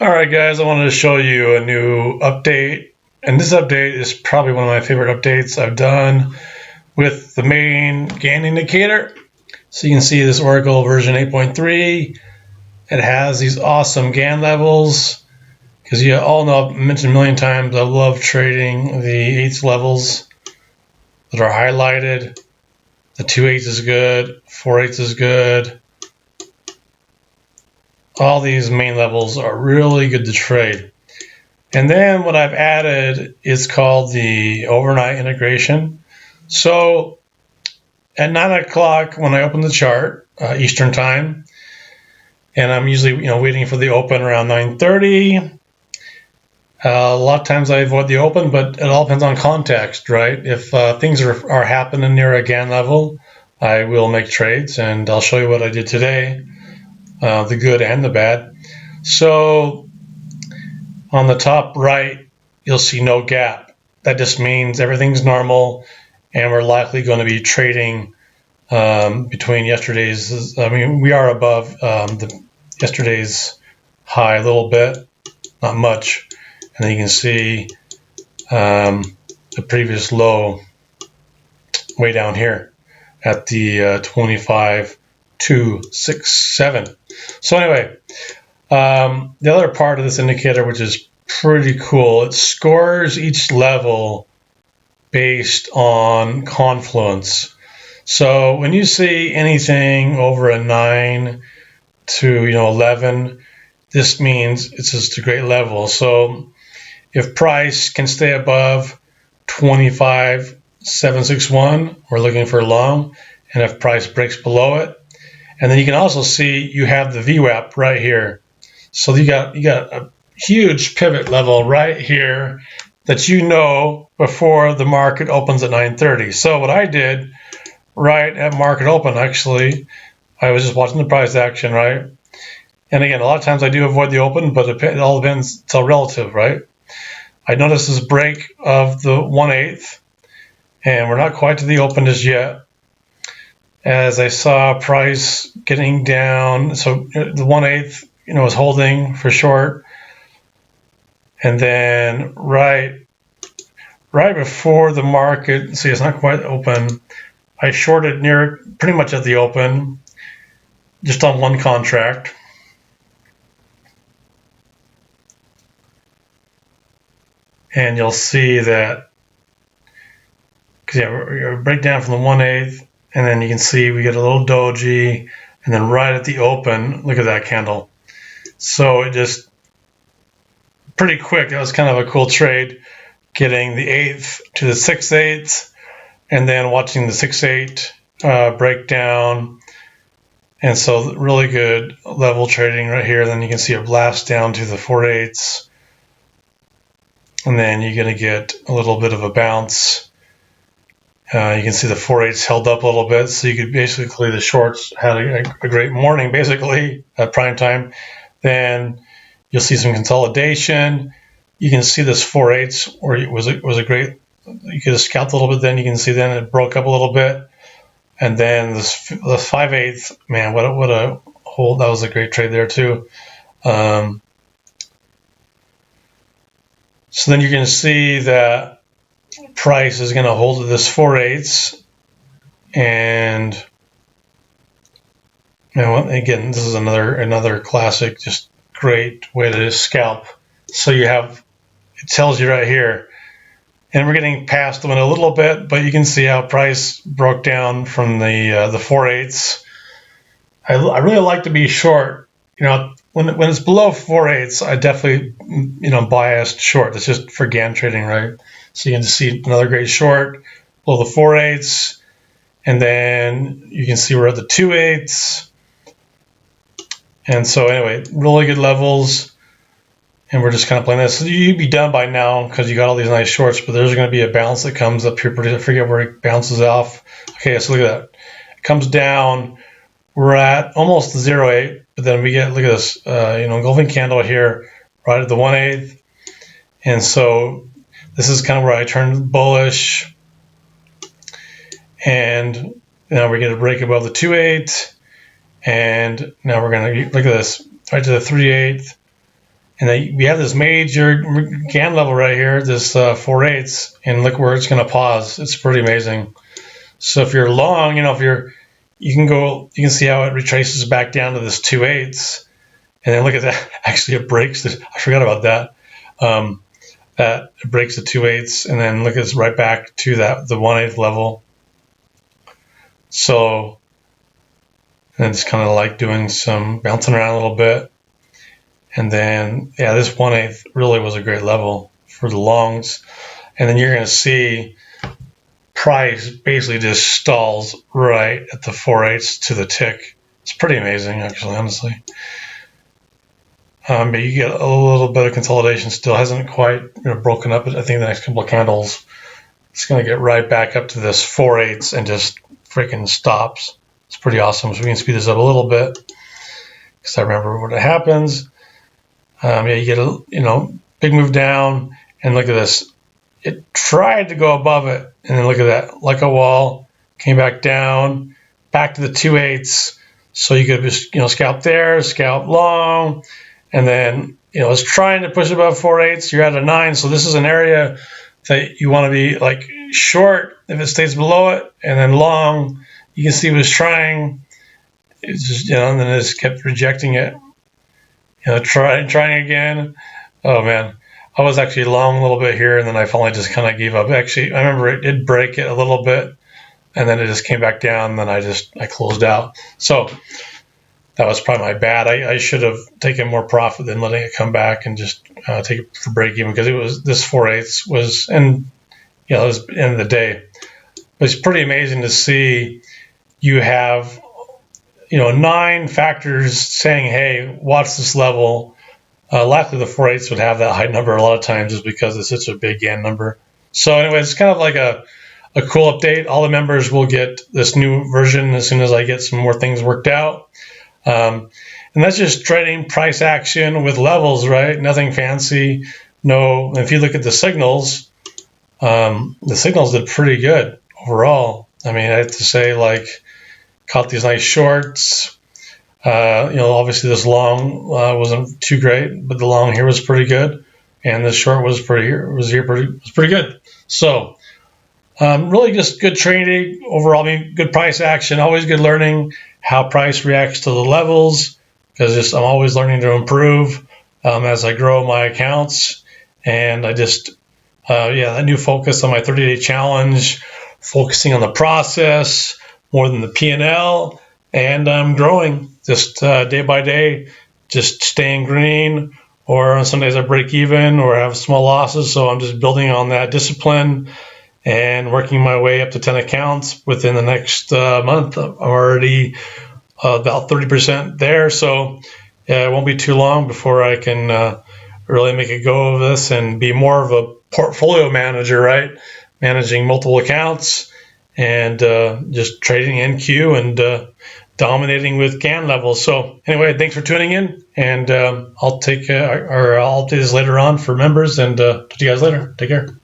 All right, guys, I wanted to show you a new update. And this update is probably one of my favorite updates I've done with the main Gann indicator. So you can see this Oracle version 8.3. It has these awesome Gann levels. Because you all know, I've mentioned a million times, I love trading the 8th levels that are highlighted. The 2/8 is good, 4/8 is good. All these main levels are really good to trade. And then what I've added is called the overnight integration. So at 9 o'clock when I open the chart, Eastern time, and I'm usually waiting for the open around 9:30. A lot of times I avoid the open, but it all depends on context, right? If things are happening near a Gann level, I will make trades, and I'll show you what I did today, the good and the bad. So on the top right, you'll see no gap. That just means everything's normal, and we're likely going to be trading between yesterday's. We are above yesterday's high a little bit, not much. And then you can see the previous low way down here at the 25,267. So anyway, the other part of this indicator, which is pretty cool, it scores each level based on Confluence. So when you see anything over a 9 to 11, this means it's just a great level. So if price can stay above 25,761, we're looking for long, and if price breaks below it, and then you can also see you have the VWAP right here. So you got a huge pivot level right here that before the market opens at 9:30. So what I did right at market open, actually, I was just watching the price action, right? And again, a lot of times I do avoid the open, but it all depends. It's all relative, right? I noticed this break of the 1/8, and we're not quite to the open just yet. As I saw price getting down, so the 1/8, was holding for short, and then right before the market, see, it's not quite open. I shorted near pretty much at the open, just on one contract. And you'll see that, because we break down from the 1/8, and then you can see we get a little doji, and then right at the open, look at that candle. So it just pretty quick. That was kind of a cool trade, getting the 8th to the 6/8, and then watching the 6/8 break down. And so really good level trading right here. Then you can see a blast down to the 4/8. And then you're going to get a little bit of a bounce. You can see the 4/8 held up a little bit. So you could basically, the shorts had a great morning, basically, at prime time. Then you'll see some consolidation. You can see this 4/8 where it was a great, you could have scalped a little bit. Then you can see then it broke up a little bit. And then the 5/8, man, what a hold. That was a great trade there too. So then you're going to see that price is going to hold to this 4/8, and again, this is another classic, just great way to scalp. So it tells you right here, and we're getting past the window a little bit, but you can see how price broke down from the 4/8. I really like to be short. When it's below 4/8, I definitely biased short. That's just for Gann trading, right? So you can just see another great short below the 4/8, and then you can see we're at the 2/8. And so anyway, really good levels, and we're just kind of playing this. So you'd be done by now because you got all these nice shorts, but there's going to be a bounce that comes up here. I forget where it bounces off. Okay, so look at that. It comes down. We're at almost the 0.8, but then we get, look at this, engulfing candle here, right at the 1/8. And so this is kind of where I turned bullish. And now we're going to break above the 2/8. And now we're going to, look at this, right to the 3/8. And we have this major Gann level right here, this 4/8, and look where it's going to pause. It's pretty amazing. So if you're long, you can see how it retraces back down to this 2/8, and then look at that. Actually, it breaks. I forgot about that. That it breaks the 2/8, and then look, it's right back to the 1/8 level. So, and it's kind of like doing some bouncing around a little bit. And then, yeah, this 1/8 really was a great level for the longs. And then you're going to see price basically just stalls right at the 4/8 to the tick. It's pretty amazing, actually, honestly. But you get a little bit of consolidation still. Hasn't quite broken up. I think the next couple of candles, it's going to get right back up to this 4/8 and just freaking stops. It's pretty awesome. So we can speed this up a little bit because I remember what happens. Yeah, you get a big move down, and look at this. It tried to go above it, and then look at that, like a wall, came back down, back to the 2/8. So you could just scalp there, scalp long, and then it's trying to push above 4/8. You're at a 9, so this is an area that you want to be like short if it stays below it, and then long. You can see it was trying. It's just and then it just kept rejecting it. Trying again. Oh man, I was actually long a little bit here, and then I finally just kind of gave up. Actually, I remember it did break it a little bit, and then it just came back down. And then I closed out. So that was probably my bad. I should have taken more profit than letting it come back and just take it for break even, because it was this 4/8 was, and it was the end of the day. It's pretty amazing to see you have 9 factors saying, hey, watch this level. Likely the 4/8 would have that high number a lot of times just because it's such a big Gann number. So anyway, it's kind of like a cool update. All the members will get this new version as soon as I get some more things worked out. And that's just trading price action with levels, right? Nothing fancy. No, if you look at the signals did pretty good overall. I mean, I have to say, caught these nice shorts. Obviously this long wasn't too great, but the long here was pretty good, and the short was pretty good. So really just good trading overall. I mean, good price action. Always good learning how price reacts to the levels, because I'm always learning to improve as I grow my accounts. And I just that new focus on my 30-day challenge, focusing on the process more than the P&L, and I'm growing just day by day, just staying green, or some days I break even or have small losses. So I'm just building on that discipline and working my way up to 10 accounts within the next month. I'm already about 30% there. So it won't be too long before I can really make a go of this and be more of a portfolio manager, right? Managing multiple accounts and just trading NQ and dominating with Gann levels. So anyway, thanks for tuning in, and I'll update this later on for members, and talk to you guys later. Take care.